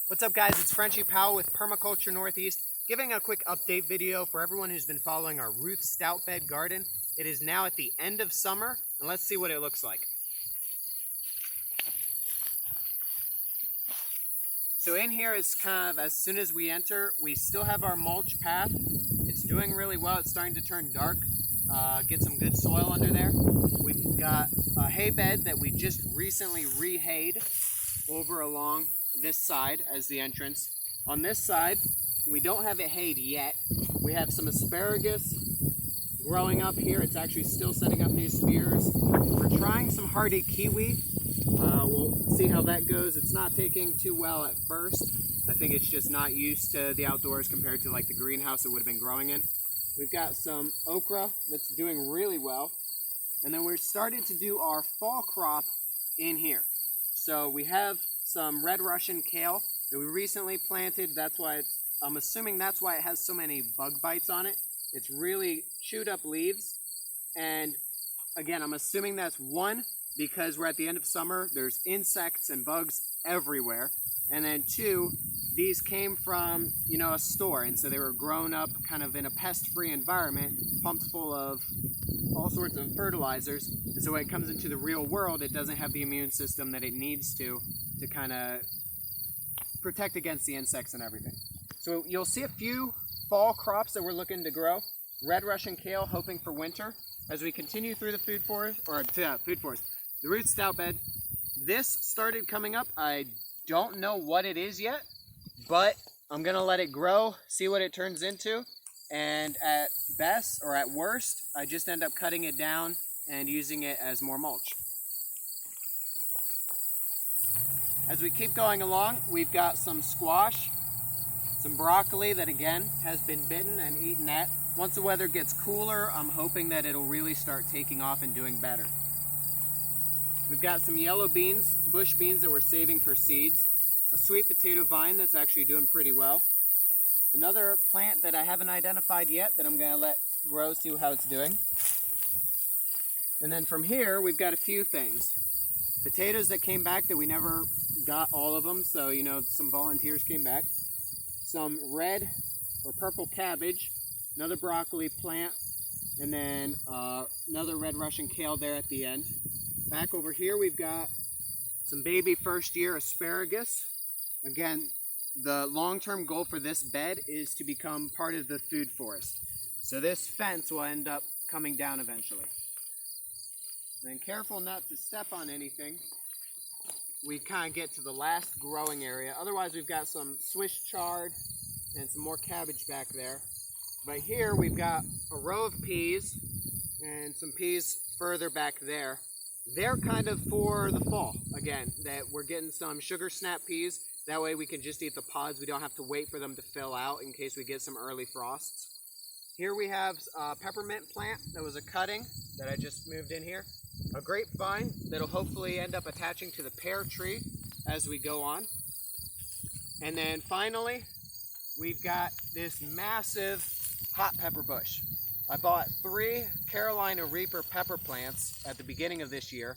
What's up, guys? It's Frenchie Powell with Permaculture Northeast, giving a quick update video for everyone who's been following our Ruth Stout Bed garden. It is now at the end of summer, and let's see what it looks like. So in here is kind of, as soon as we enter, we still have our mulch path. It's doing really well. It's starting to turn dark. Get some good soil under there. We've got a hay bed that we just recently re-hayed over along this side as the entrance. On this side, we don't have it hayed yet. We have some asparagus growing up here. It's actually still setting up new spears. We're trying some hardy kiwi. We'll see how that goes. It's not taking too well at first. I think it's just not used to the outdoors compared to like the greenhouse it would have been growing in. We've got some okra that's doing really well. And then we're starting to do our fall crop in here. So we have some red Russian kale that we recently planted. That's why I'm assuming that's why it has so many bug bites on it. It's really chewed up leaves. And again, I'm assuming that's one, because we're at the end of summer, there's insects and bugs everywhere. And then two, these came from, a store, and so they were grown up kind of in a pest-free environment, pumped full of all sorts of fertilizers. And so when it comes into the real world, it doesn't have the immune system that it needs to kind of protect against the insects and everything. So you'll see a few fall crops that we're looking to grow. Red Russian kale, hoping for winter. As we continue through the the Ruth Stout Bed, this started coming up. I don't know what it is yet, but I'm gonna let it grow, see what it turns into, and at best or at worst, I just end up cutting it down and using it as more mulch. As we keep going along, we've got some squash, some broccoli that again has been bitten and eaten at. Once the weather gets cooler, I'm hoping that it'll really start taking off and doing better. We've got some yellow beans, bush beans that we're saving for seeds. A sweet potato vine that's actually doing pretty well. Another plant that I haven't identified yet that I'm going to let grow, see how it's doing. And then from here, we've got a few things. Potatoes that came back that we never got all of them, so some volunteers came back. Some red or purple cabbage, another broccoli plant, and then another red Russian kale there at the end. Back over here, we've got some baby first year asparagus. Again, the long-term goal for this bed is to become part of the food forest. So this fence will end up coming down eventually. And then careful not to step on anything. We kind of get to the last growing area. Otherwise, we've got some Swiss chard and some more cabbage back there. But here we've got a row of peas and some peas further back there. They're kind of for the fall. Again, that we're getting some sugar snap peas. That way we can just eat the pods. We don't have to wait for them to fill out in case we get some early frosts. Here we have a peppermint plant that was a cutting that I just moved in here. A grapevine that'll hopefully end up attaching to the pear tree as we go on. And then finally, we've got this massive hot pepper bush. I bought 3 Carolina Reaper pepper plants at the beginning of this year.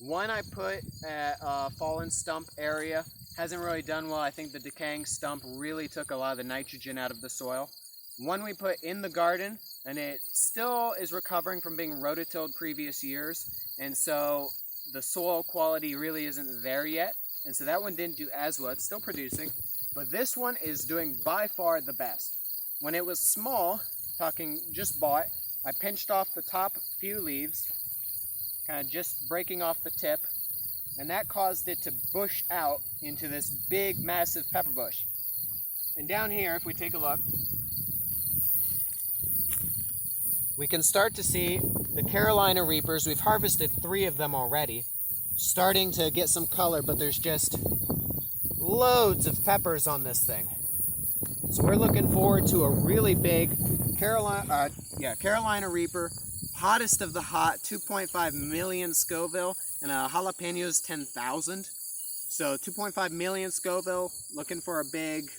One I put at a fallen stump area. Hasn't really done well. I think the decaying stump really took a lot of the nitrogen out of the soil. One we put in the garden, and it still is recovering from being rototilled previous years, and so the soil quality really isn't there yet, and so that one didn't do as well. It's still producing, but this one is doing by far the best. When it was small, talking just bought, I pinched off the top few leaves, kind of just breaking off the tip, and that caused it to bush out into this big, massive pepper bush. And down here, if we take a look, we can start to see the Carolina Reapers. We've harvested 3 of them already, starting to get some color, but there's just loads of peppers on this thing. So we're looking forward to a really big Carolina Reaper, hottest of the hot, 2.5 million Scoville, and a jalapenos 10,000. So 2.5 million Scoville, looking for a big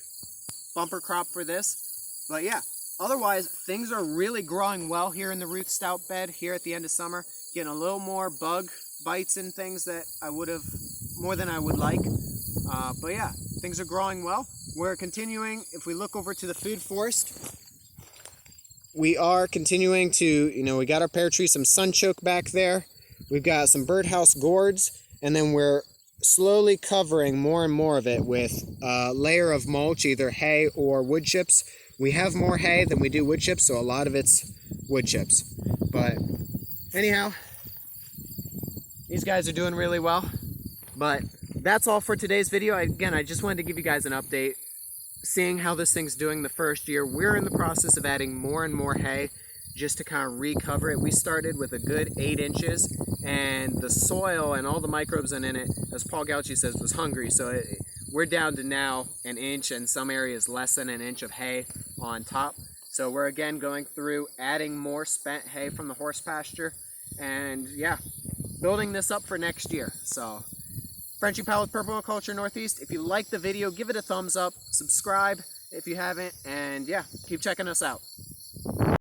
bumper crop for this. But yeah, otherwise things are really growing well here in the Ruth Stout Bed here at the end of summer. Getting a little more bug bites and things that I would have, more than I would like. But yeah, things are growing well. We're continuing, if we look over to the food forest, we are continuing to, we got our pear tree, some sunchoke back there. We've got some birdhouse gourds, and then we're slowly covering more and more of it with a layer of mulch, either hay or wood chips. We have more hay than we do wood chips, so a lot of it's wood chips. But anyhow, these guys are doing really well. But that's all for today's video. Again, I just wanted to give you guys an update, seeing how this thing's doing the first year. We're in the process of adding more and more hay just to kind of recover it. We started with a good 8 inches, and the soil and all the microbes in it, as Paul Gauchi says, was hungry. So we're down to now an inch, and some areas less than an inch of hay on top. So we're again going through adding more spent hay from the horse pasture, and yeah, building this up for next year. So Frenchie Powell with Permaculture Northeast. If you liked the video, give it a thumbs up, subscribe if you haven't, and yeah, keep checking us out.